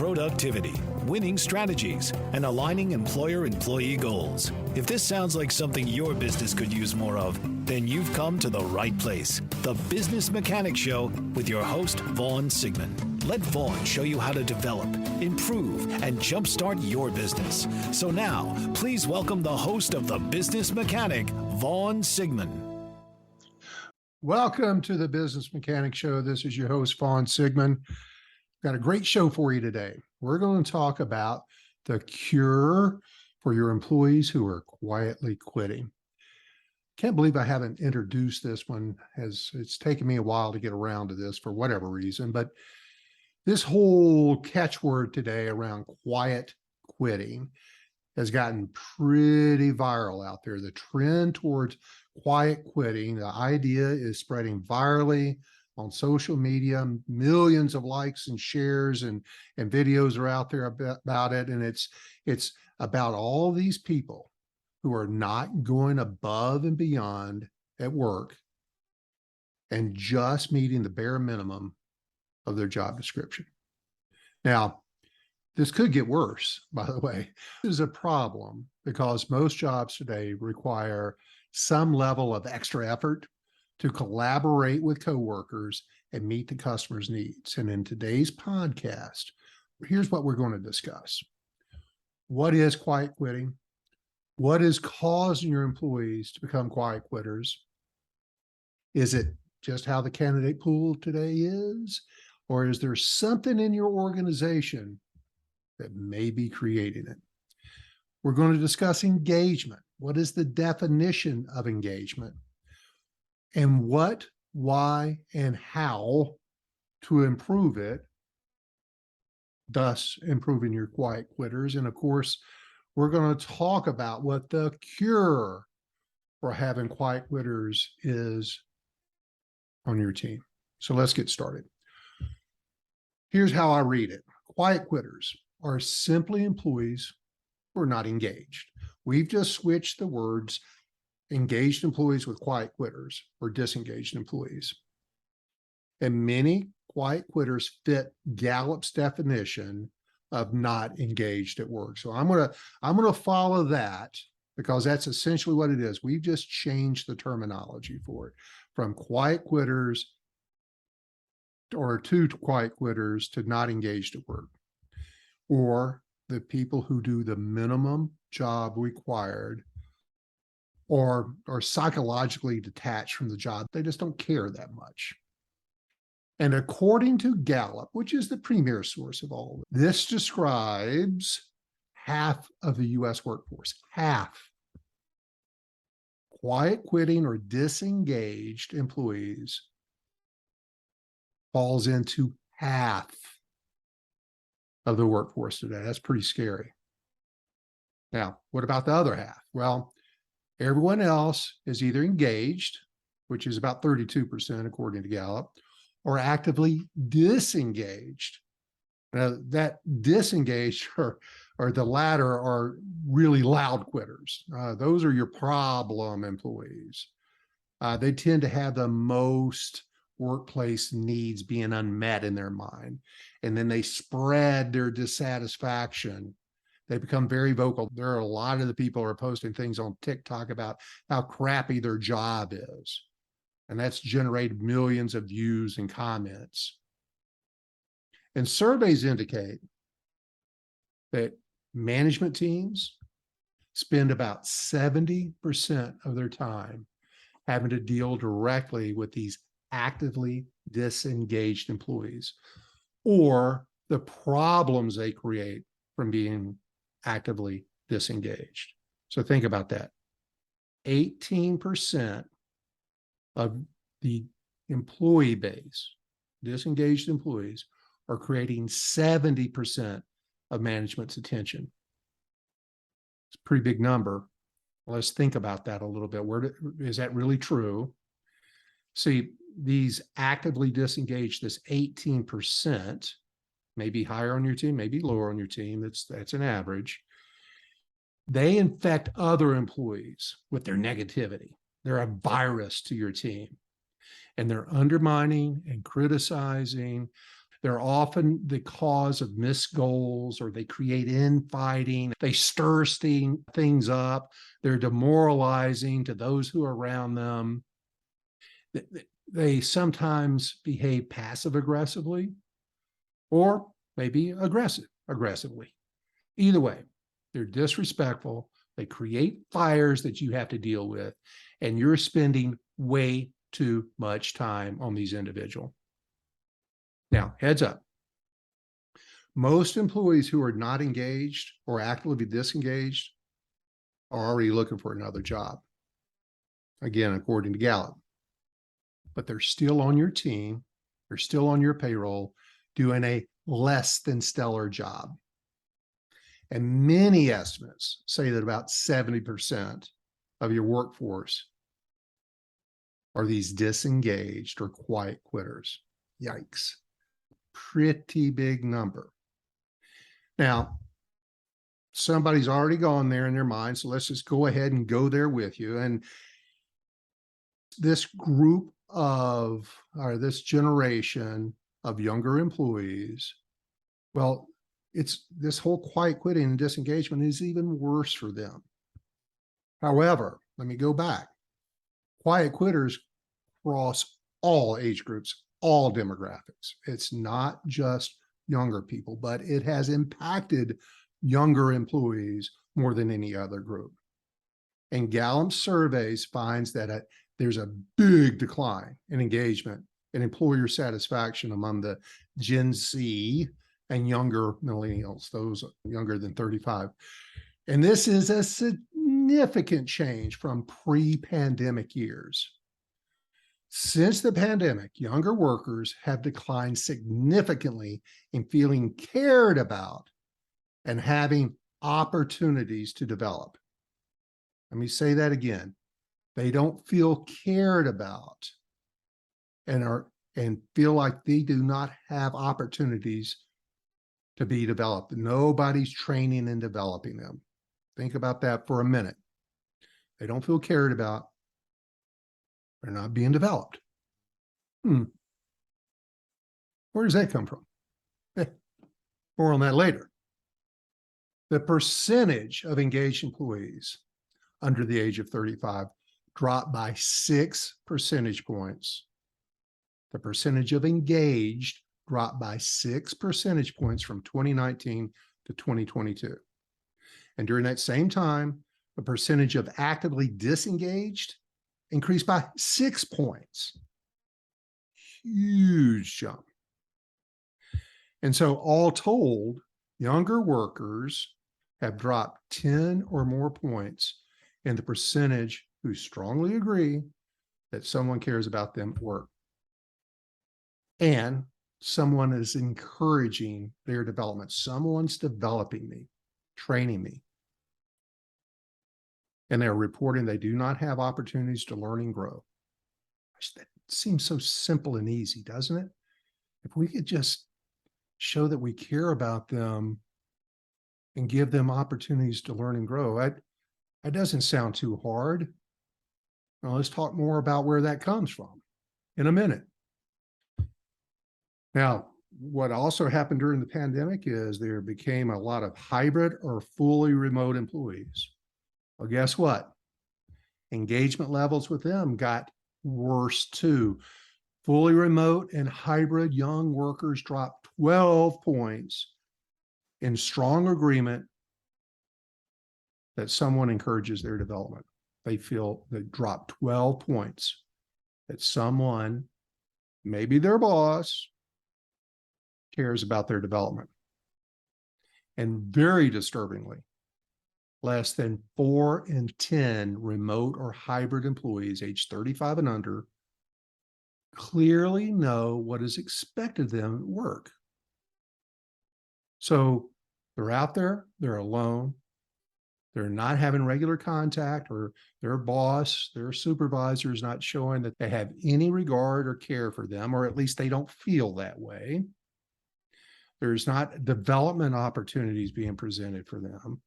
productivity, winning strategies, and aligning employer-employee goals. If this sounds like something your business could use more of, then you've come to the right place. The Business Mechanic Show with your host, Vaughn Sigmund. Let Vaughn show you how to develop, improve, and jumpstart your business. So now, please welcome the host of The Business Mechanic, Vaughn Sigmund. Welcome to the Business Mechanic Show. This is your host, Vaughn Sigmund. Got a great show for you today. We're going to talk about the cure for your employees who are quietly quitting. Can't believe I haven't introduced this one, as it's taken me a while to get around to this for whatever reason, but this whole catchword today around quiet quitting has gotten pretty viral out there. The trend towards quiet quitting, the idea is spreading virally on social media. Millions of likes and shares and videos are out there about it. And it's about all these people who are not going above and beyond at work and just meeting the bare minimum of their job description. Now, this could get worse, by the way. This is a problem because most jobs today require some level of extra effort to collaborate with coworkers and meet the customer's needs. And in today's podcast, here's what we're going to discuss. What is quiet quitting? What is causing your employees to become quiet quitters? Is it just how the candidate pool today is? Or is there something in your organization that may be creating it? We're going to discuss engagement. What is the definition of engagement? And what, why, and how to improve it, thus improving your quiet quitters. And of course, we're going to talk about what the cure for having quiet quitters is on your team. So let's get started. Here's how I read it. Quiet quitters are simply employees who are not engaged. We've just switched the words engaged employees with quiet quitters or disengaged employees. And many quiet quitters fit Gallup's definition of not engaged at work. So I'm gonna follow that because that's essentially what it is. We've just changed the terminology for it from quiet quitters or to quiet quitters to not engaged at work, or the people who do the minimum job required or are psychologically detached from the job. They just don't care that much. And according to Gallup, which is the premier source of all of it, this describes half of the US workforce, half. Quiet quitting or disengaged employees falls into half of the workforce today. That's pretty scary. Now, what about the other half? Well, everyone else is either engaged, which is about 32% according to Gallup, or actively disengaged. Now, that disengaged or the latter are really loud quitters. Those are your problem employees. They tend to have the most workplace needs being unmet in their mind. And then they spread their dissatisfaction. They become very vocal. There are a lot of the people who are posting things on TikTok about how crappy their job is. And that's generated millions of views and comments. And surveys indicate that management teams spend about 70% of their time having to deal directly with these actively disengaged employees or the problems they create from being actively disengaged. So think about that. 18% of the employee base, disengaged employees, are creating 70% of management's attention. It's a pretty big number. Let's think about that a little bit. Is that really true? See, these actively disengaged, this 18%, maybe higher on your team, maybe lower on your team. That's an average. They infect other employees with their negativity. They're a virus to your team. And they're undermining and criticizing. They're often the cause of missed goals, or they create infighting. They stir things up. They're demoralizing to those who are around them. They sometimes behave passive aggressively, or maybe aggressively. Either way, they're disrespectful. They create fires that you have to deal with, and you're spending way too much time on these individuals. Now, heads up. Most employees who are not engaged or actively disengaged are already looking for another job. Again, according to Gallup. But they're still on your team. They're still on your payroll doing a less than stellar job. And many estimates say that about 70% of your workforce are these disengaged or quiet quitters. Yikes. Pretty big number. Now, somebody's already gone there in their mind, so let's just go ahead and go there with you. And this group of, or this generation of younger employees, well, it's this whole quiet quitting and disengagement is even worse for them. However, let me go back. Quiet quitters cross all age groups, all demographics. It's not just younger people, but it has impacted younger employees more than any other group. And Gallup surveys finds that there's a big decline in engagement and employer satisfaction among the Gen Z and younger millennials, those younger than 35. And this is a significant change from pre-pandemic years. Since the pandemic, younger workers have declined significantly in feeling cared about and having opportunities to develop. Let me say that again. They don't feel cared about and feel like they do not have opportunities to be developed. Nobody's training and developing them. Think about that for a minute. They don't feel cared about. They're not being developed. Where does that come from? More on that later. The percentage of engaged employees under the age of 35 dropped by 6 percentage points. The percentage of engaged dropped by 6 percentage points from 2019 to 2022. And during that same time, the percentage of actively disengaged increased by 6 points. Huge jump. And so all told, younger workers have dropped 10 or more points in the percentage who strongly agree that someone cares about them at work. And someone is encouraging their development. Someone's developing me, training me. And they're reporting they do not have opportunities to learn and grow. That seems so simple and easy, doesn't it? If we could just show that we care about them and give them opportunities to learn and grow, that doesn't sound too hard. Now let's talk more about where that comes from in a minute. Now, what also happened during the pandemic is there became a lot of hybrid or fully remote employees. Well, guess what? Engagement levels with them got worse too. Fully remote and hybrid young workers dropped 12 points in strong agreement that someone encourages their development. They feel they dropped 12 points that someone, maybe their boss, cares about their development. And very disturbingly, less than 4 in 10 remote or hybrid employees aged 35 and under clearly know what is expected of them at work. So they're out there, they're alone, they're not having regular contact, or their boss, their supervisor is not showing that they have any regard or care for them, or at least they don't feel that way. There's not development opportunities being presented for them.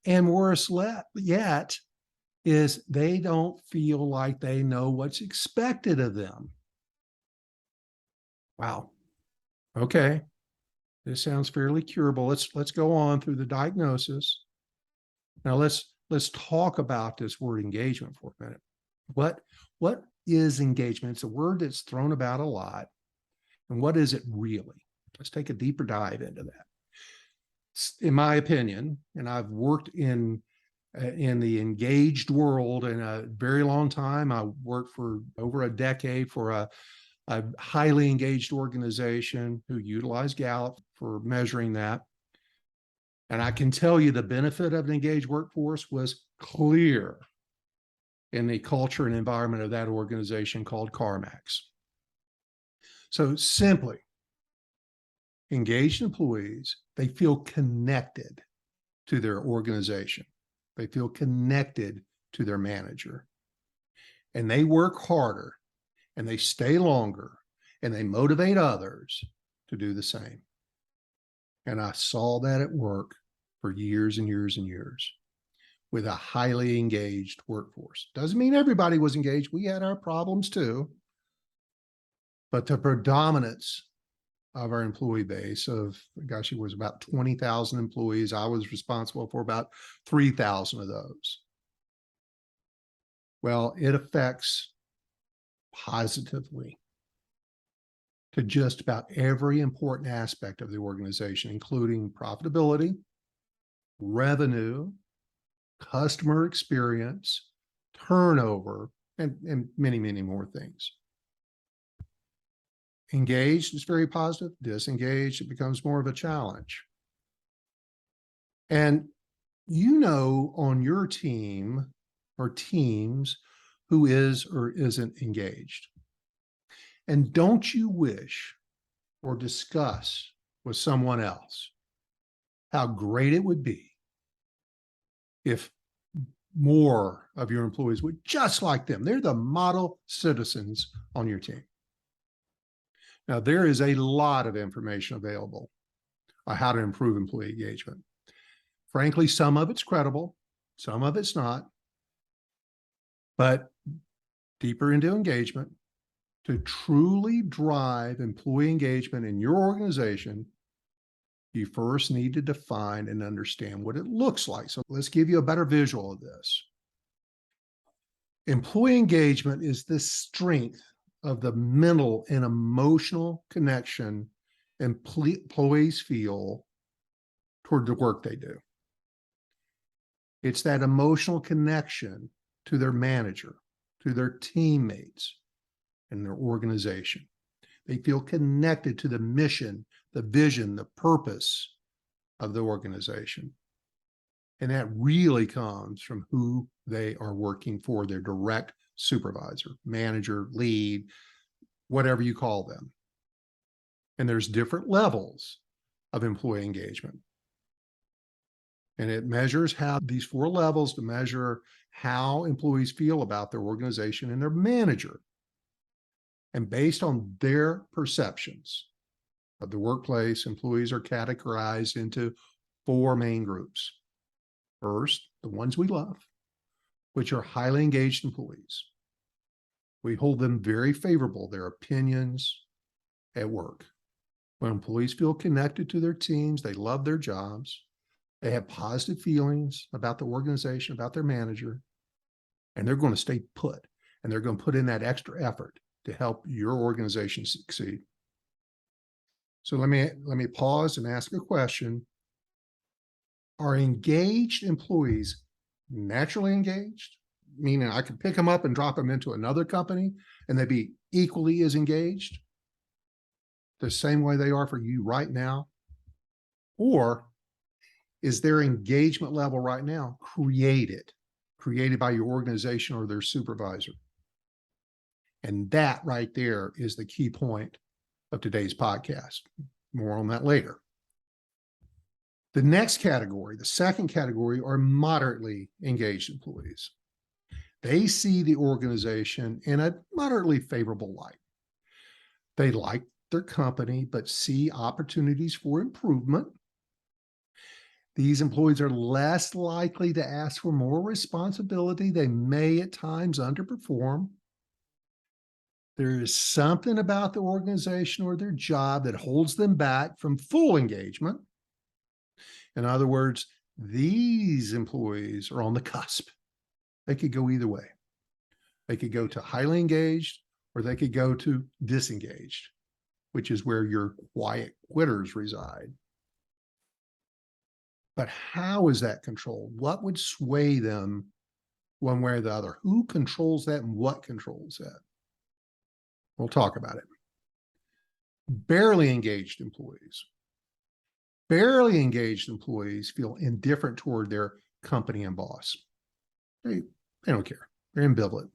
And worse yet is they don't feel like they know what's expected of them. Wow. Okay, this sounds fairly curable. Let's go on through the diagnosis. Now let's talk about this word engagement for a minute. What is engagement? It's a word that's thrown about a lot. And what is it really? Let's take a deeper dive into that. In my opinion, and I've worked in the engaged world in a very long time. I worked for over a decade for a highly engaged organization who utilized Gallup for measuring that. And I can tell you the benefit of an engaged workforce was clear in the culture and environment of that organization called CarMax. So simply, engaged employees, they feel connected to their organization. They feel connected to their manager. And they work harder and they stay longer and they motivate others to do the same. And I saw that at work for years and years and years with a highly engaged workforce. Doesn't mean everybody was engaged. We had our problems too. But the predominance of our employee base of, gosh, it was about 20,000 employees. I was responsible for about 3,000 of those. Well, it affects positively to just about every important aspect of the organization, including profitability, revenue, customer experience, turnover, and many, many more things. Engaged is very positive. Disengaged, it becomes more of a challenge. And you know on your team or teams who is or isn't engaged. And don't you wish or discuss with someone else how great it would be if more of your employees would just like them. They're the model citizens on your team. Now, there is a lot of information available on how to improve employee engagement. Frankly, some of it's credible, some of it's not. But deeper into engagement, to truly drive employee engagement in your organization, you first need to define and understand what it looks like. So let's give you a better visual of this. Employee engagement is the strength of the mental and emotional connection employees feel toward the work they do. It's that emotional connection to their manager, to their teammates, and their organization. They feel connected to the mission, the vision, the purpose of the organization. And that really comes from who they are working for, their direct supervisor, manager, lead, whatever you call them. And there's different levels of employee engagement. And it measures how these 4 levels to measure how employees feel about their organization and their manager. And based on their perceptions of the workplace, employees are categorized into 4 main groups. First, the ones we love, which are highly engaged employees. We hold them very favorable, their opinions at work. When employees feel connected to their teams, they love their jobs, they have positive feelings about the organization, about their manager, and they're going to stay put, and they're going to put in that extra effort to help your organization succeed. So let me pause and ask a question. Are engaged employees naturally engaged? Meaning I could pick them up and drop them into another company and they'd be equally as engaged the same way they are for you right now? Or is their engagement level right now created by your organization or their supervisor? And that right there is the key point of today's podcast. More on that later. The next category, the second category, are moderately engaged employees. They see the organization in a moderately favorable light. They like their company, but see opportunities for improvement. These employees are less likely to ask for more responsibility. They may at times underperform. There is something about the organization or their job that holds them back from full engagement. In other words, these employees are on the cusp. They could go either way. They could go to highly engaged or they could go to disengaged, which is where your quiet quitters reside. But how is that controlled? What would sway them one way or the other? Who controls that and what controls that? We'll talk about it. Barely engaged employees. Barely engaged employees feel indifferent toward their company and boss. They don't care. They're ambivalent.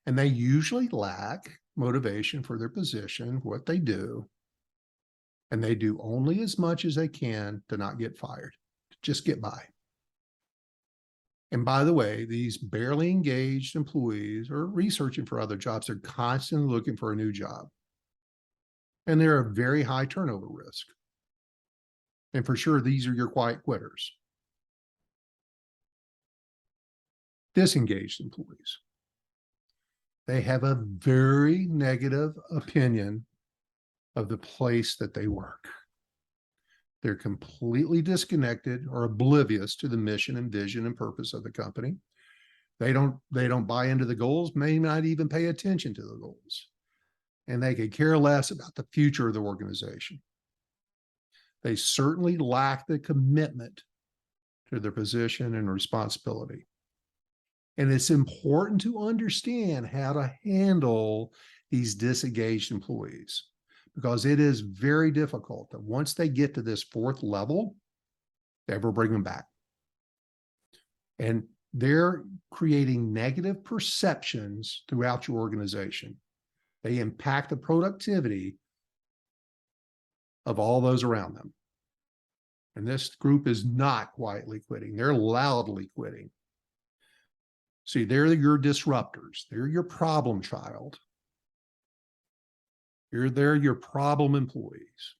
And they usually lack motivation for their position, what they do. And they do only as much as they can to not get fired, to just get by. And by the way, these barely engaged employees are researching for other jobs. They're constantly looking for a new job. And they're a very high turnover risk. And for sure, these are your quiet quitters. Disengaged employees. They have a very negative opinion of the place that they work. They're completely disconnected or oblivious to the mission and vision and purpose of the company. They don't buy into the goals, may not even pay attention to the goals. And they could care less about the future of the organization. They certainly lack the commitment to their position and responsibility. And it's important to understand how to handle these disengaged employees, because it is very difficult that once they get to this fourth level, they ever bring them back. And they're creating negative perceptions throughout your organization. They impact the productivity of all those around them. And this group is not quietly quitting. They're loudly quitting. See, they're your disruptors. They're your problem child. They're your problem employees.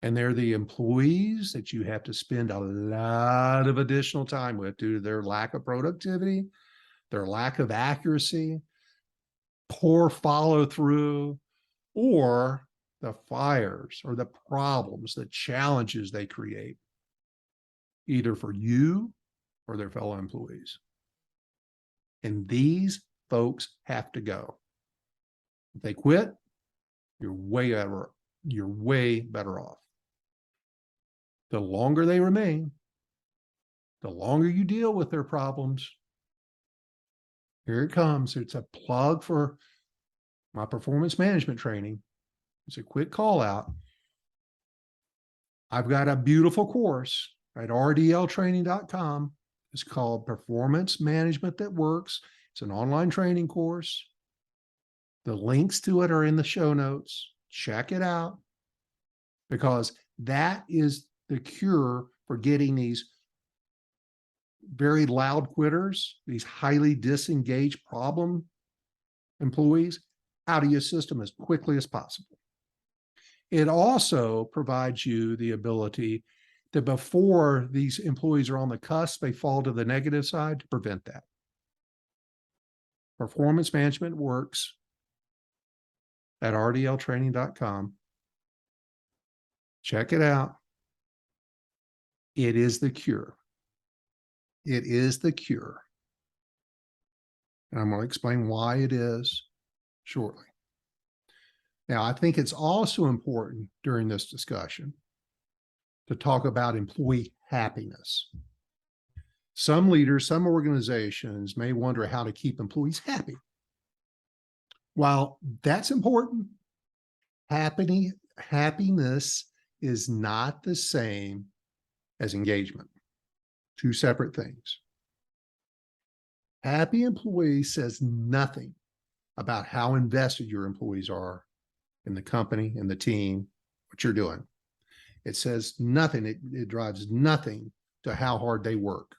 And they're the employees that you have to spend a lot of additional time with due to their lack of productivity, their lack of accuracy, poor follow through, or the fires or the problems, the challenges they create, either for you or their fellow employees. And these folks have to go. If they quit, you're way better off. The longer they remain, the longer you deal with their problems. Here it comes. It's a plug for my performance management training. It's a quick call out. I've got a beautiful course at rdltraining.com. It's called Performance Management That Works. It's an online training course. The links to it are in the show notes. Check it out, because that is the cure for getting these very loud quitters, these highly disengaged problem employees out of your system as quickly as possible. It also provides you the ability that before these employees are on the cusp, they fall to the negative side, to prevent that. Performance management works at rdltraining.com. Check it out. It is the cure. It is the cure. And I'm going to explain why it is shortly. Now, I think it's also important during this discussion to talk about employee happiness. Some leaders, some organizations may wonder how to keep employees happy. While that's important, happiness is not the same as engagement. Two separate things. Happy employee says nothing about how invested your employees are in the company and the team, what you're doing. It says nothing. It drives nothing to how hard they work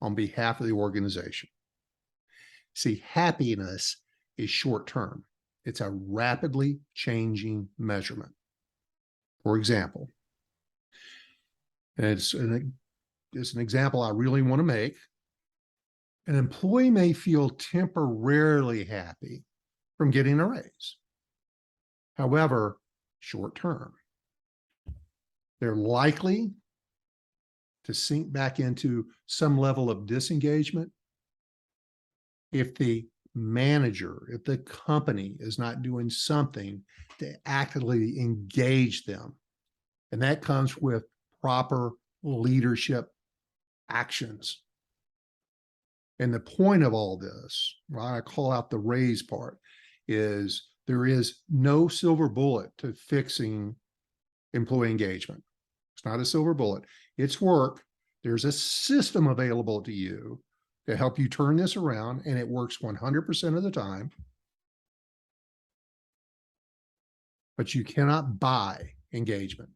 on behalf of the organization. See, happiness is short term. It's a rapidly changing measurement. For example, and it's an example I really want to make, An employee may feel temporarily happy from getting a raise. However, short term, they're likely to sink back into some level of disengagement if the manager, if the company is not doing something to actively engage them. And that comes with proper leadership actions. And the point of all this, why I call out the raise part, is there is no silver bullet to fixing employee engagement. It's not a silver bullet. It's work. There's a system available to you to help you turn this around, and it works 100% of the time. But you cannot buy engagement.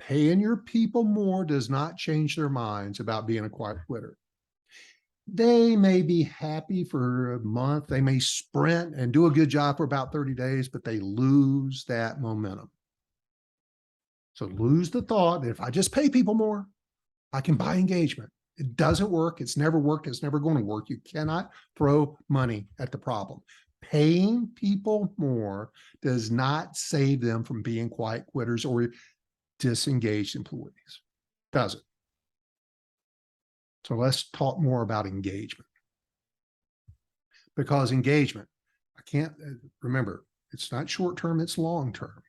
Paying your people more does not change their minds about being a quiet quitter. They may be happy for a month. They may sprint and do a good job for about 30 days, but they lose that momentum. So lose the thought that if I just pay people more, I can buy engagement. It doesn't work. It's never worked. It's never going to work. You cannot throw money at the problem. Paying people more does not save them from being quiet quitters or disengaged employees. Does it? So let's talk more about engagement. Because engagement, I can't remember, it's not short term, it's long term.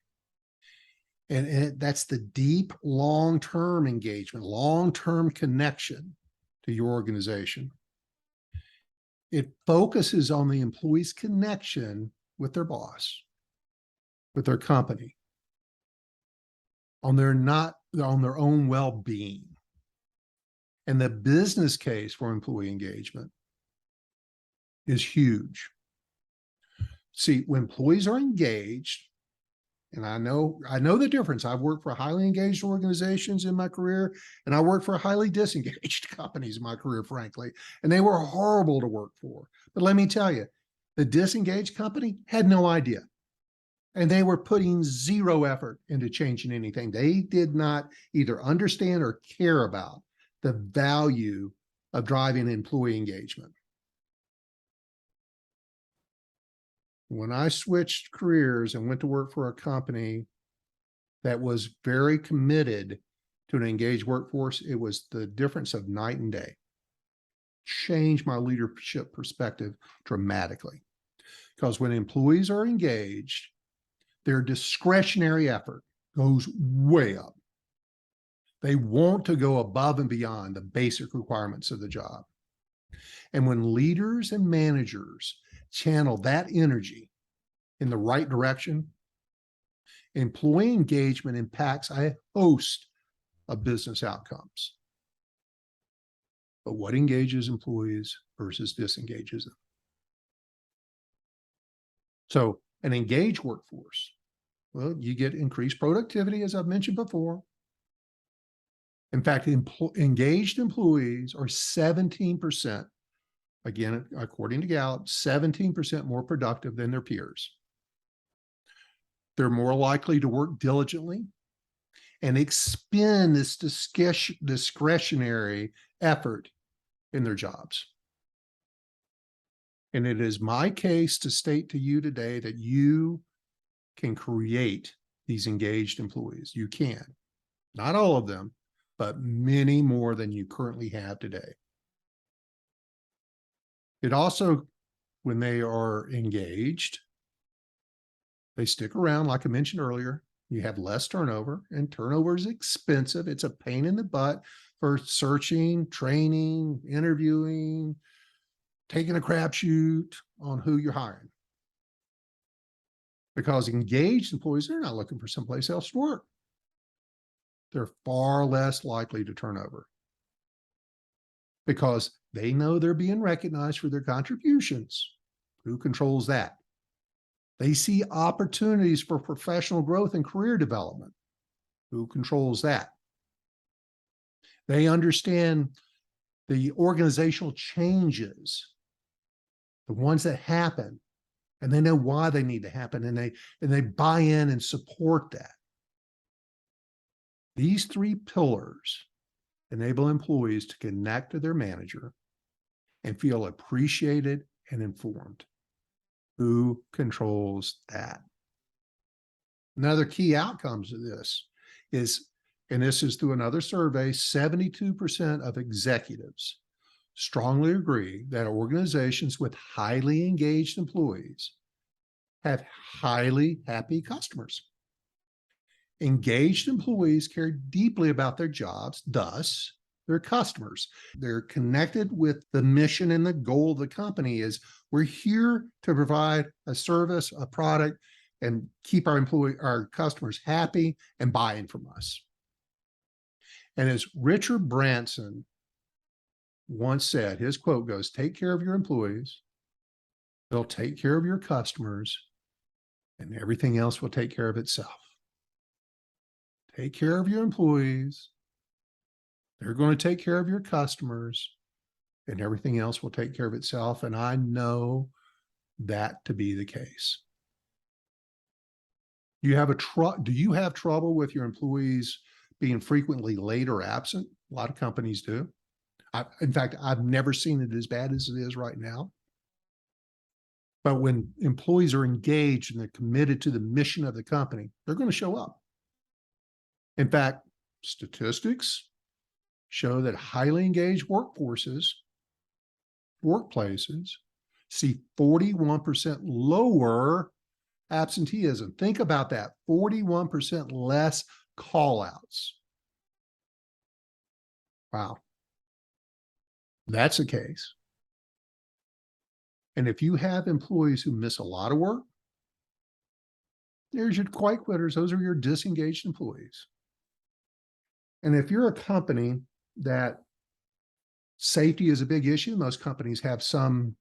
And that's the deep long-term engagement, long-term connection to your organization. It focuses on the employee's connection with their boss, with their company, on their own well-being. And the business case for employee engagement is huge. See, when employees are engaged, and I know the difference. I've worked for highly engaged organizations in my career, and I worked for highly disengaged companies in my career, frankly, and they were horrible to work for. But let me tell you, the disengaged company had no idea, and they were putting zero effort into changing anything. They did not either understand or care about the value of driving employee engagement. When I switched careers and went to work for a company that was very committed to an engaged workforce, it was the difference of night and day. Changed my leadership perspective dramatically. Because when employees are engaged, their discretionary effort goes way up. They want to go above and beyond the basic requirements of the job. And when leaders and managers channel that energy in the right direction, employee engagement impacts a host of business outcomes. But what engages employees versus disengages them? So an engaged workforce, well, you get increased productivity, as I've mentioned before. In fact, engaged employees are 17%, again, according to Gallup, 17% more productive than their peers. They're more likely to work diligently and expend this discretionary effort in their jobs. And it is my case to state to you today that you can create these engaged employees. You can. Not all of them, but many more than you currently have today. It also, when they are engaged, they stick around, like I mentioned earlier. You have less turnover, and turnover is expensive. It's a pain in the butt for searching, training, interviewing, taking a crapshoot on who you're hiring. Because engaged employees, they're not looking for someplace else to work. They're far less likely to turn over because they know they're being recognized for their contributions. Who controls that? They see opportunities for professional growth and career development. Who controls that? They understand the organizational changes, the ones that happen, and they know why they need to happen, and they buy in and support that. These three pillars enable employees to connect to their manager and feel appreciated and informed. Who controls that? Another key outcomes of this is, and this is through another survey, 72% of executives strongly agree that organizations with highly engaged employees have highly happy customers. Engaged employees care deeply about their jobs, thus their customers. They're connected with the mission and the goal of the company is we're here to provide a service, a product, and keep our customers happy and buying from us. And as Richard Branson once said, his quote goes, take care of your employees, they'll take care of your customers, and everything else will take care of itself. Take care of your employees, they're going to take care of your customers, and everything else will take care of itself. And I know that to be the case. Do you have trouble with your employees being frequently late or absent? A lot of companies do. In fact, I've never seen it as bad as it is right now. But when employees are engaged and they're committed to the mission of the company, they're going to show up. In fact, statistics show that highly engaged workplaces see 41% lower absenteeism. Think about that, 41% less call-outs. Wow. That's the case. And if you have employees who miss a lot of work, there's your quiet quitters. Those are your disengaged employees. And if you're a company that safety is a big issue, most companies have some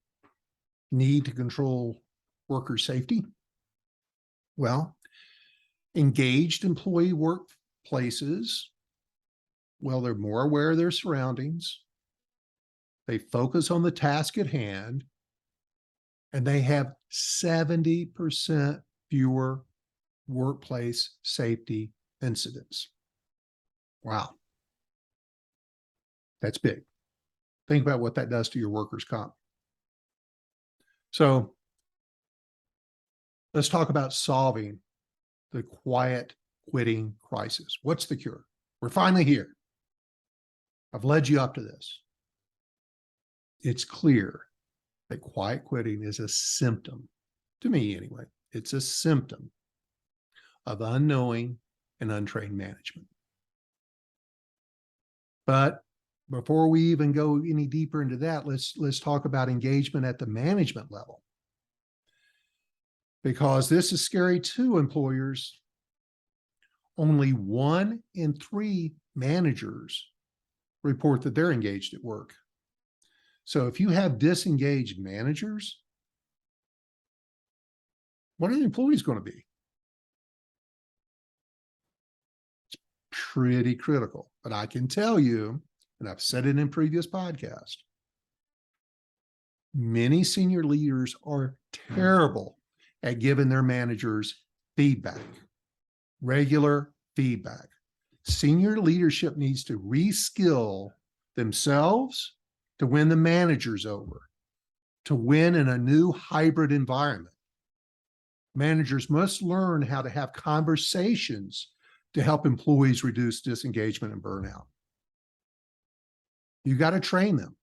need to control worker safety. Well, engaged employee workplaces, well, they're more aware of their surroundings. They focus on the task at hand, and they have 70% fewer workplace safety incidents. Wow. That's big. Think about what that does to your workers' comp. So let's talk about solving the quiet quitting crisis. What's the cure? We're finally here. I've led you up to this. It's clear that quiet quitting is a symptom, to me anyway, it's a symptom of unknowing and untrained management. But before we even go any deeper into that, let's talk about engagement at the management level. Because this is scary too, employers. Only 1 in 3 managers report that they're engaged at work. So if you have disengaged managers, what are the employees going to be? It's pretty critical. But I can tell you, and I've said it in previous podcasts, many senior leaders are terrible at giving their managers feedback, regular feedback. Senior leadership needs to reskill themselves to win the managers over, to win in a new hybrid environment. Managers must learn how to have conversations to help employees reduce disengagement and burnout. You got to train them.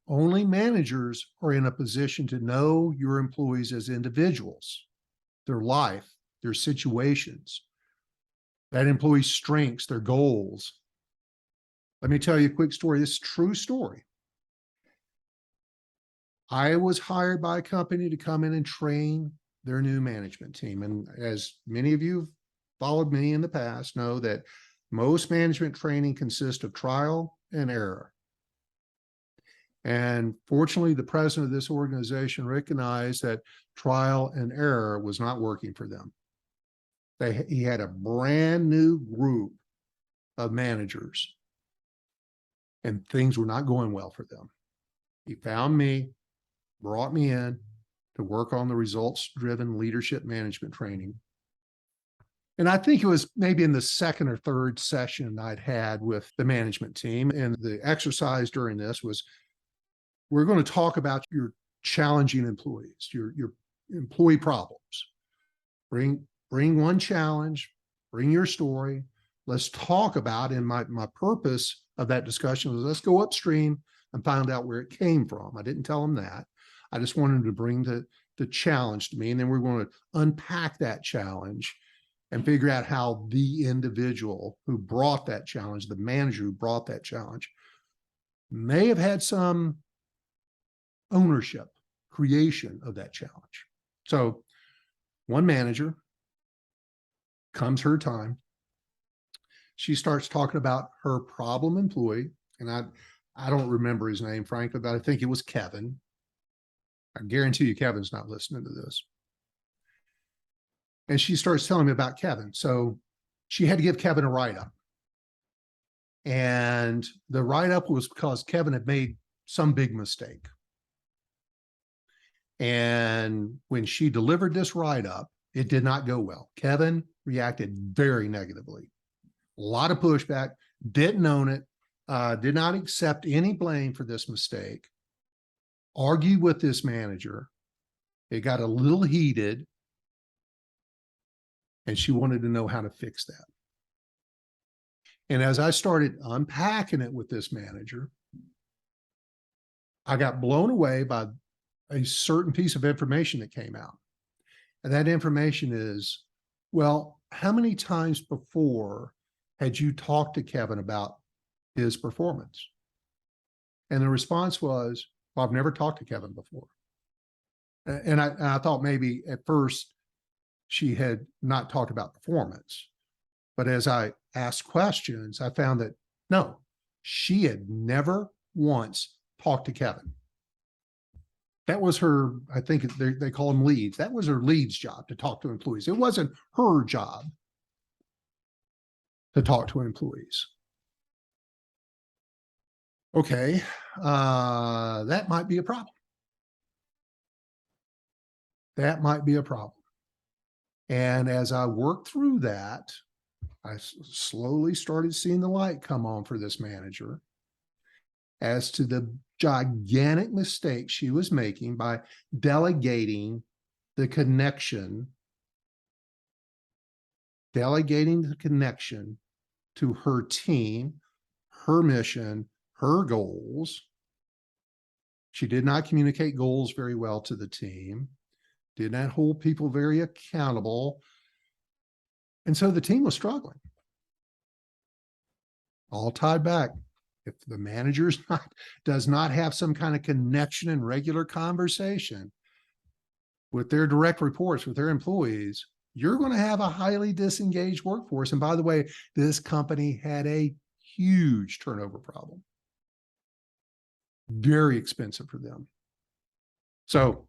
Only managers are in a position to know your employees as individuals, their life, their situations, that employee's strengths, their goals. Let me tell you a quick story. This is a true story. I was hired by a company to come in and train their new management team. And as many of you have followed me in the past know that most management training consists of trial and error. And fortunately, the president of this organization recognized that trial and error was not working for them. He had a brand new group of managers, and things were not going well for them. He found me, brought me in to work on the results-driven leadership management training. And I think it was maybe in the second or third session I'd had with the management team. And the exercise during this was we're going to talk about your challenging employees, your employee problems. Bring one challenge, bring your story. Let's talk about, and my purpose of that discussion was let's go upstream and find out where it came from. I didn't tell them that. I just wanted to bring the challenge to me. And then we're going to unpack that challenge and figure out how the individual who brought that challenge, the manager who brought that challenge, may have had some ownership, creation of that challenge. So one manager, comes her time, she starts talking about her problem employee. And I don't remember his name, frankly, but I think it was Kevin. I guarantee you Kevin's not listening to this. And she starts telling me about Kevin. So she had to give Kevin a write-up. And the write-up was because Kevin had made some big mistake. And when she delivered this write-up, it did not go well. Kevin reacted very negatively. A lot of pushback, didn't own it, did not accept any blame for this mistake, argued with this manager. It got a little heated, and she wanted to know how to fix that. And as I started unpacking it with this manager, I got blown away by a certain piece of information that came out. And that information is, well, how many times before had you talked to Kevin about his performance? And the response was, well, I've never talked to Kevin before. And I thought maybe at first she had not talked about performance. But as I asked questions, I found that no, she had never once talked to Kevin. That was her, I think they call them leads. That was her leads job, to talk to employees. It wasn't her job to talk to employees. Okay, that might be a problem. That might be a problem. And as I worked through that, I slowly started seeing the light come on for this manager as to the gigantic mistake she was making by delegating the connection to her team, her mission, her goals. She did not communicate goals very well to the team, did not hold people very accountable. And so the team was struggling. All tied back. If the manager does not have some kind of connection and regular conversation with their direct reports, with their employees, you're going to have a highly disengaged workforce. And by the way, this company had a huge turnover problem. Very expensive for them. So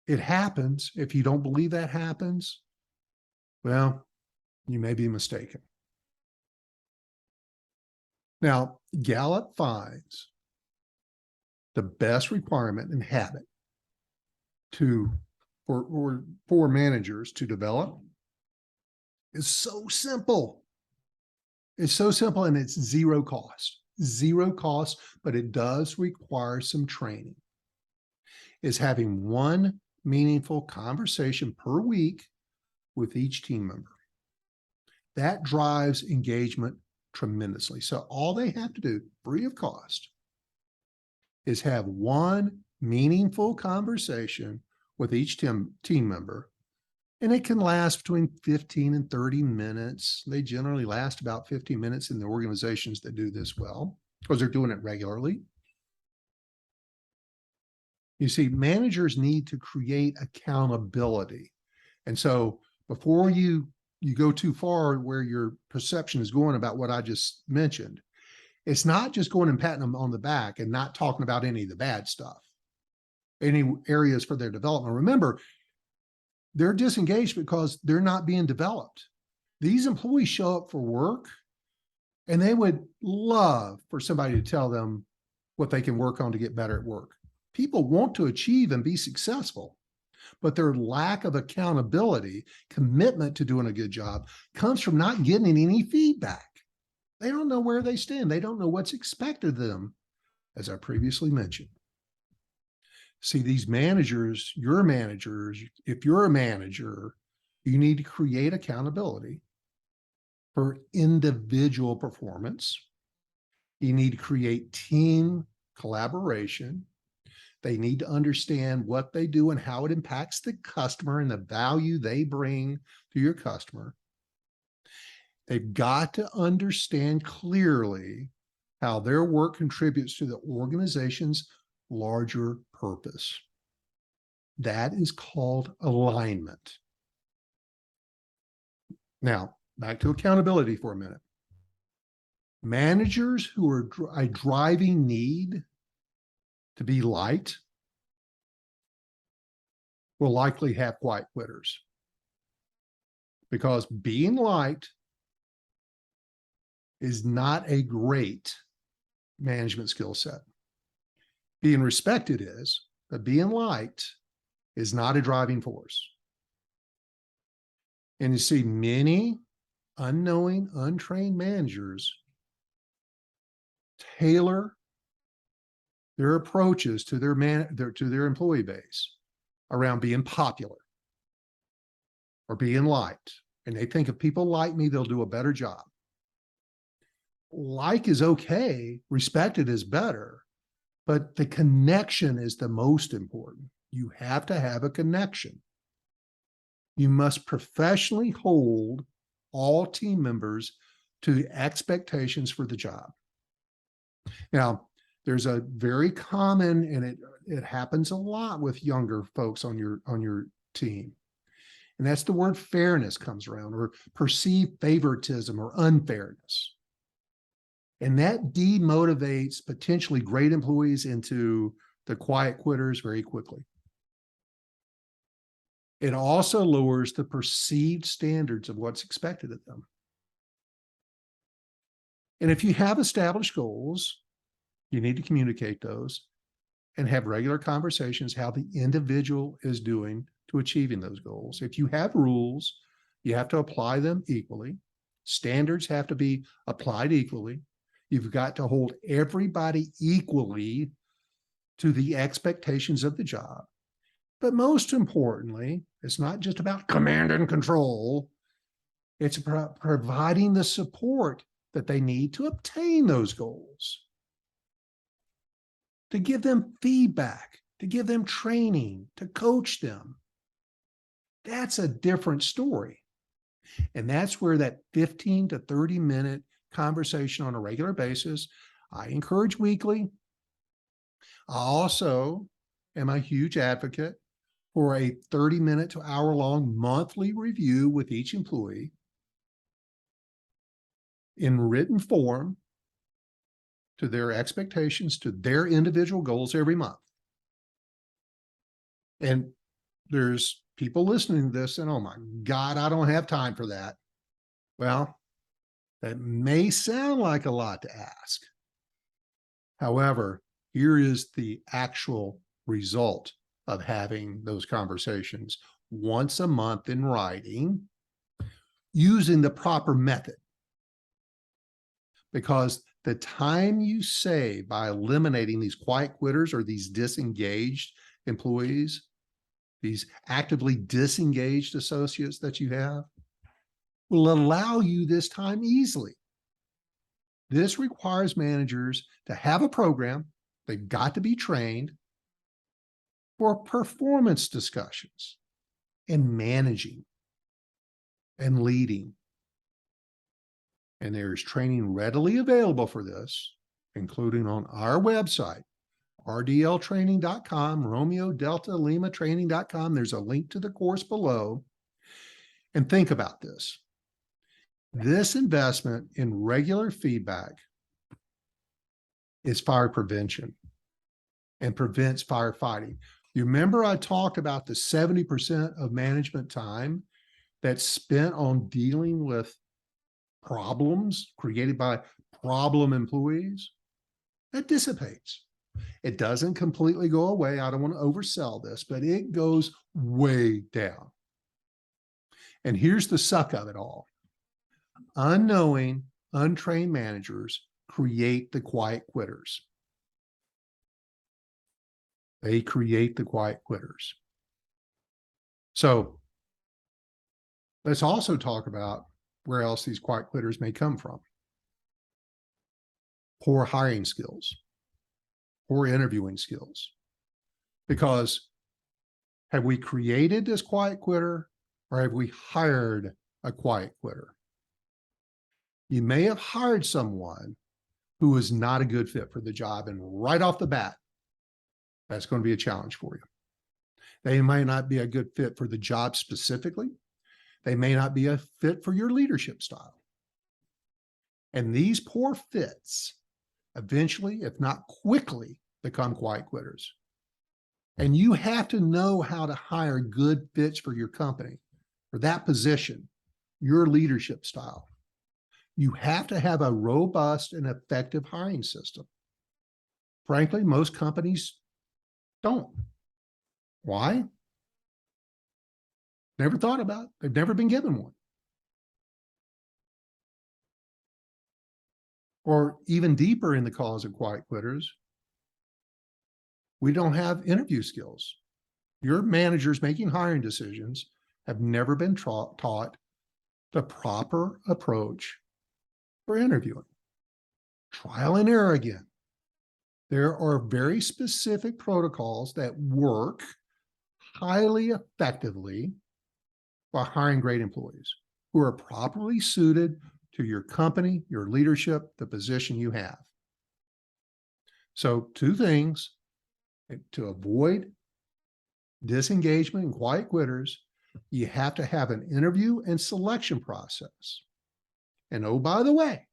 it happens. If you don't believe that happens, well, you may be mistaken. Now, Gallup finds the best requirement and habit for managers to develop is so simple. It's so simple, and it's zero cost. Zero cost, but it does require some training. Is having one meaningful conversation per week with each team member. That drives engagement tremendously. So all they have to do, free of cost, is have one meaningful conversation with each team member. And it can last between 15 and 30 minutes. They generally last about 15 minutes in the organizations that do this well, because they're doing it regularly. You see, managers need to create accountability. And so before you go too far where your perception is going about what I just mentioned, it's not just going and patting them on the back and not talking about any of the bad stuff, any areas for their development. Remember, they're disengaged because they're not being developed. These employees show up for work and they would love for somebody to tell them what they can work on to get better at work. People want to achieve and be successful, but their lack of accountability, commitment to doing a good job comes from not getting any feedback. They don't know where they stand. They don't know what's expected of them. as I previously mentioned. See, these managers, your managers, if you're a manager, you need to create accountability for individual performance. You need to create team collaboration. They need to understand what they do and how it impacts the customer and the value they bring to your customer. They've got to understand clearly how their work contributes to the organization's larger purpose. That is called alignment. Now, back to accountability for a minute. Managers who are a driving need to be liked will likely have quiet quitters, because being liked is not a great management skill set. Being respected is, but being liked is not a driving force. And you see many unknowing, untrained managers tailor their approaches to their employee base around being popular or being liked. And they think if people like me, they'll do a better job. Like is okay, respected is better, but the connection is the most important. You have to have a connection. You must professionally hold all team members to the expectations for the job. Now, there's a very common, and it happens a lot with younger folks on your team. And that's the word fairness comes around, or perceived favoritism or unfairness. And that demotivates potentially great employees into the quiet quitters very quickly. It also lowers the perceived standards of what's expected of them. And if you have established goals, you need to communicate those and have regular conversations how the individual is doing to achieving those goals. If you have rules, you have to apply them equally. Standards have to be applied equally. You've got to hold everybody equally to the expectations of the job. But most importantly, it's not just about command and control. It's about providing the support that they need to obtain those goals, to give them feedback, to give them training, to coach them. That's a different story. And that's where that 15 to 30-minute conversation on a regular basis, I encourage weekly. I also am a huge advocate for a 30-minute to hour-long monthly review with each employee in written form to their expectations, to their individual goals every month. And there's people listening to this and, oh my God, I don't have time for that. Well, that may sound like a lot to ask. However, here is the actual result of having those conversations once a month in writing, using the proper method. Because the time you save by eliminating these quiet quitters or these disengaged employees, these actively disengaged associates that you have, will allow you this time easily. This requires managers to have a program. They've got to be trained for performance discussions and managing and leading. And there's training readily available for this, including on our website, rdltraining.com, Romeo Delta Lima training.com. There's a link to the course below. And think about this. This investment in regular feedback is fire prevention and prevents firefighting. You remember I talked about the 70% of management time that's spent on dealing with problems created by problem employees? That dissipates. It doesn't completely go away. I don't want to oversell this, but it goes way down. And here's the suck of it all. Unknowing, untrained managers create the quiet quitters. They create the quiet quitters. So let's also talk about where else these quiet quitters may come from. Poor hiring skills, poor interviewing skills. Because have we created this quiet quitter or have we hired a quiet quitter? You may have hired someone who is not a good fit for the job, and right off the bat, that's going to be a challenge for you. They may not be a good fit for the job specifically. They may not be a fit for your leadership style. And these poor fits eventually, if not quickly, become quiet quitters. And you have to know how to hire good fits for your company, for that position, your leadership style. You have to have a robust and effective hiring system. Frankly, most companies don't. Why? Never thought about it. They've never been given one. Or even deeper in the cause of quiet quitters, we don't have interview skills. Your managers making hiring decisions have never been taught the proper approach for interviewing. Trial and error again. There are very specific protocols that work highly effectively for hiring great employees who are properly suited to your company, your leadership, the position you have. So 2 things to avoid disengagement and quiet quitters. You have to have an interview and selection process. And oh, by the way,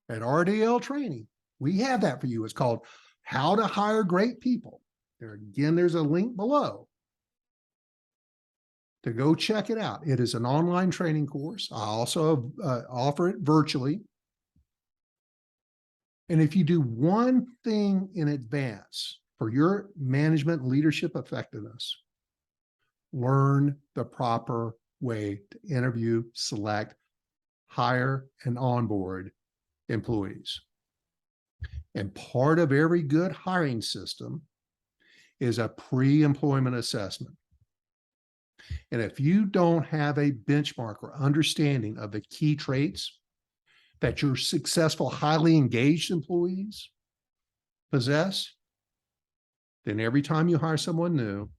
at RDL training, we have that for you. It's called How to Hire Great People. There's a link below to go check it out. It is an online training course. I also offer it virtually. And if you do one thing in advance for your management and leadership effectiveness, learn the proper way to interview, select, hire, and onboard employees. And part of every good hiring system is a pre-employment assessment. And if you don't have a benchmark or understanding of the key traits that your successful, highly engaged employees possess, then every time you hire someone new,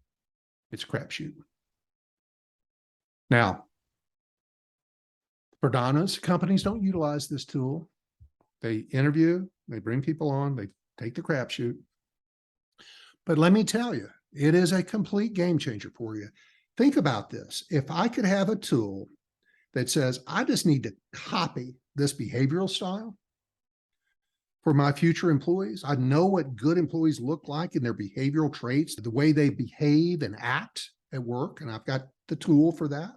it's a crapshoot. Now, predominant companies don't utilize this tool. They interview, they bring people on, they take the crapshoot. But let me tell you, it is a complete game changer for you. Think about this. If I could have a tool that says, I just need to copy this behavioral style for my future employees, I know what good employees look like in their behavioral traits, the way they behave and act at work, and I've got the tool for that.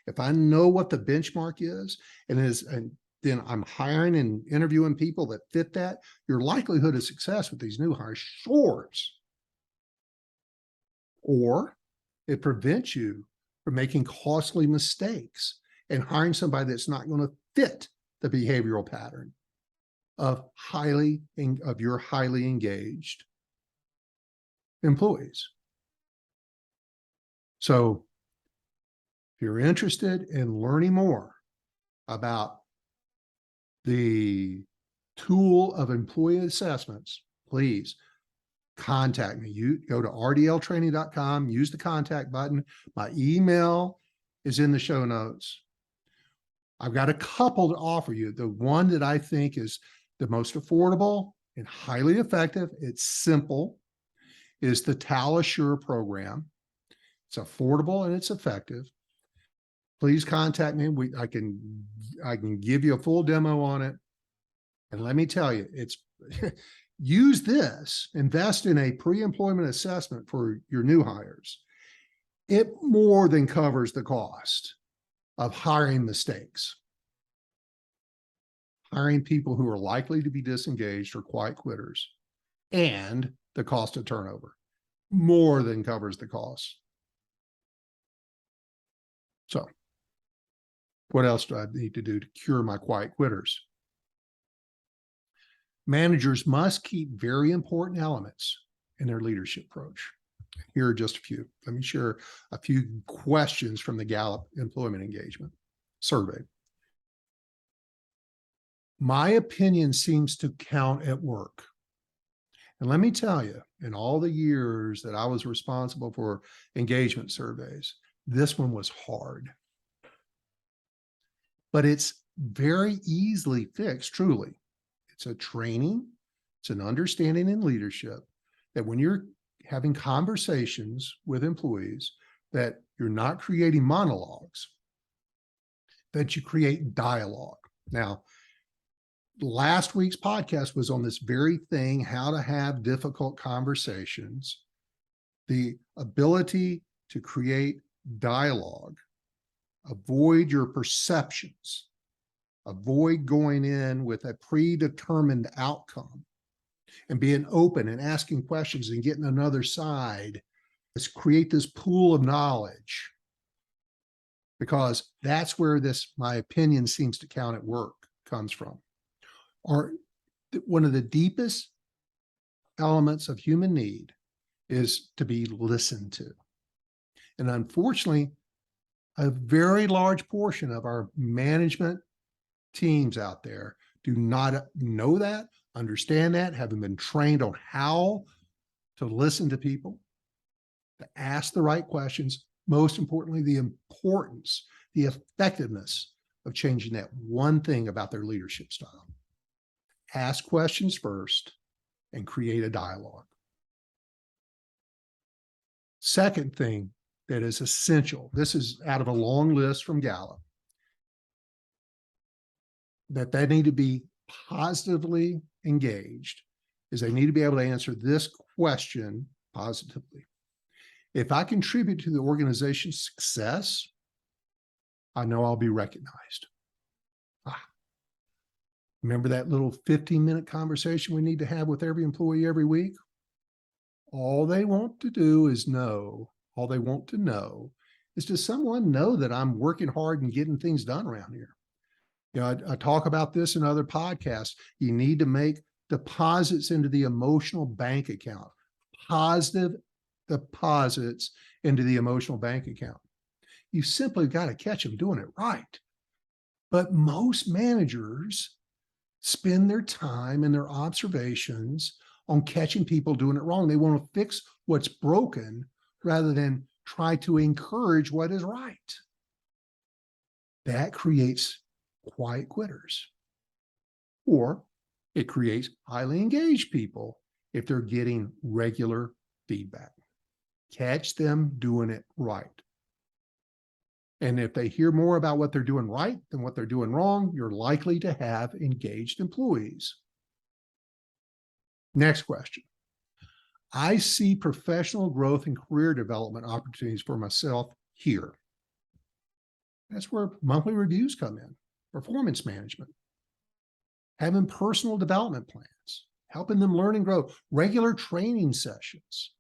If I know what the benchmark is, and then I'm hiring and interviewing people that fit that, your likelihood of success with these new hires soars. Or it prevents you from making costly mistakes and hiring somebody that's not going to fit the behavioral pattern of your highly engaged employees. So if you're interested in learning more about the tool of employee assessments, please contact me. You go to rdltraining.com, use the contact button. My email is in the show notes. I've got a couple to offer you. The one that I think is the most affordable and highly effective, it's simple, is the TalAssure program. It's affordable and it's effective. Please contact me. I can give you a full demo on it. And let me tell you, it's use this, invest in a pre-employment assessment for your new hires. It more than covers the cost of hiring mistakes. Hiring people who are likely to be disengaged or quiet quitters, and the cost of turnover more than covers the cost. So what else do I need to do to cure my quiet quitters? Managers must keep very important elements in their leadership approach. Here are just a few. Let me share a few questions from the Gallup Employment Engagement Survey. My opinion seems to count at work. And let me tell you, in all the years that I was responsible for engagement surveys, this one was hard. But it's very easily fixed, truly. It's a training, it's an understanding in leadership that when you're having conversations with employees, that you're not creating monologues, that you create dialogue. Now, last week's podcast was on this very thing, how to have difficult conversations, the ability to create dialogue, avoid your perceptions, avoid going in with a predetermined outcome, and being open and asking questions and getting another side. Let's create this pool of knowledge, because that's where this, my opinion seems to count at work, comes from. Or one of the deepest elements of human need is to be listened to. And unfortunately, a very large portion of our management teams out there do not know that, understand that, haven't been trained on how to listen to people, to ask the right questions. Most importantly, the importance, the effectiveness of changing that one thing about their leadership style. Ask questions first and create a dialogue. Second thing that is essential, this is out of a long list from Gallup, that they need to be positively engaged, is they need to be able to answer this question positively. If I contribute to the organization's success, I know I'll be recognized. Remember that little 15-minute conversation we need to have with every employee every week? All they want to do is know, all they want to know is, does someone know that I'm working hard and getting things done around here? You know, I talk about this in other podcasts. You need to make deposits into the emotional bank account, positive deposits into the emotional bank account. You simply got to catch them doing it right. But most managers spend their time and their observations on catching people doing it wrong. They want to fix what's broken rather than try to encourage what is right. That creates quiet quitters, or it creates highly engaged people if they're getting regular feedback. Catch them doing it right. And if they hear more about what they're doing right than what they're doing wrong, you're likely to have engaged employees. Next question. I see professional growth and career development opportunities for myself here. That's where monthly reviews come in, performance management, having personal development plans, helping them learn and grow, regular training sessions.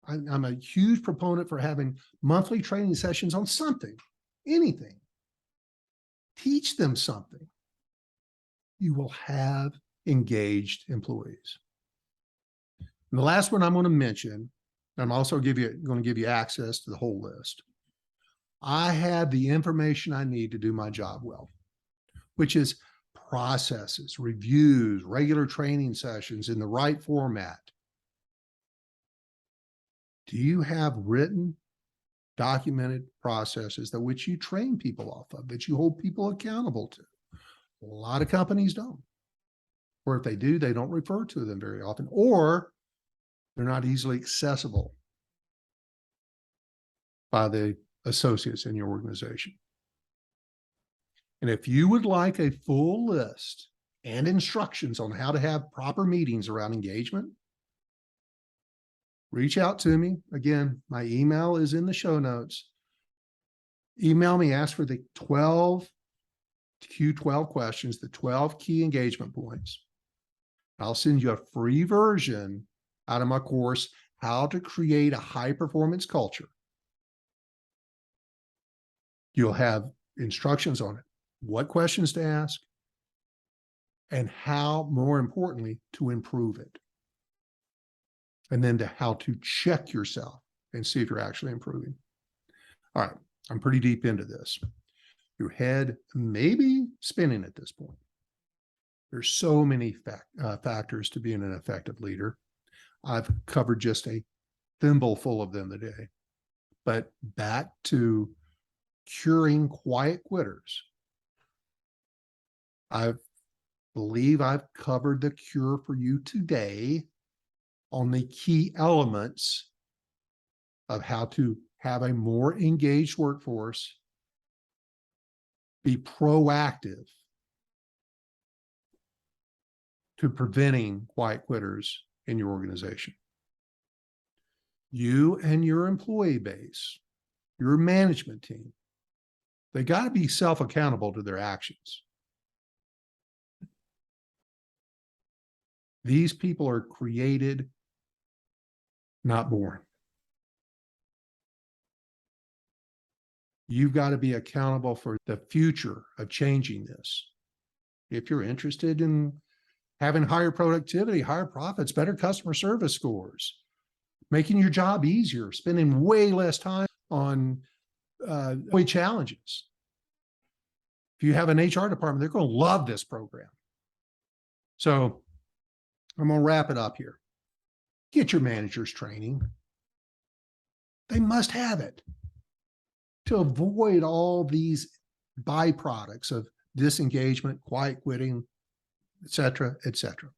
I'm a huge proponent for having monthly training sessions on something, anything. Teach them something. You will have engaged employees. And the last one I'm going to mention, I'm also going to give you access to the whole list. I have the information I need to do my job well, which is processes, reviews, regular training sessions in the right format. Do you have written, documented processes that which you train people off of, that you hold people accountable to? A lot of companies don't. Or if they do, they don't refer to them very often, or they're not easily accessible by the associates in your organization. And if you would like a full list and instructions on how to have proper meetings around engagement, reach out to me. Again, my email is in the show notes. Email me, ask for the Q12 questions, the 12 key engagement points. I'll send you a free version out of my course, How to Create a High Performance Culture. You'll have instructions on it, what questions to ask, and how, more importantly, to improve it. and then to how to check yourself and see if you're actually improving. All right, I'm pretty deep into this. Your head may be spinning at this point. There's so many factors to being an effective leader. I've covered just a thimbleful of them today. But back to curing quiet quitters. I believe I've covered the cure for you today on the key elements of how to have a more engaged workforce, be proactive to preventing quiet quitters in your organization. You and your employee base, your management team, they got to be self-accountable to their actions. These people are created, not born. You've got to be accountable for the future of changing this. If you're interested in having higher productivity, higher profits, better customer service scores, making your job easier, spending way less time on challenges. If you have an HR department, they're going to love this program. So I'm going to wrap it up here. Get your managers training. They must have it to avoid all these byproducts of disengagement, quiet quitting, et cetera, et cetera.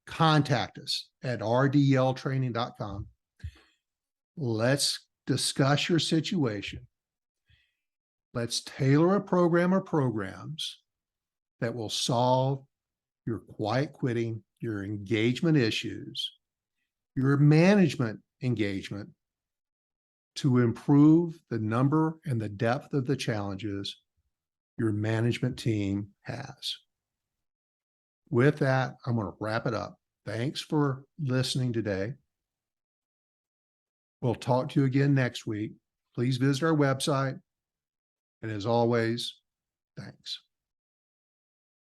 Contact us at rdltraining.com. Let's discuss your situation. Let's tailor a program or programs that will solve your quiet quitting, your engagement issues, your management engagement to improve the number and the depth of the challenges your management team has. With that, I'm going to wrap it up. Thanks for listening today. We'll talk to you again next week. Please visit our website. And as always, thanks.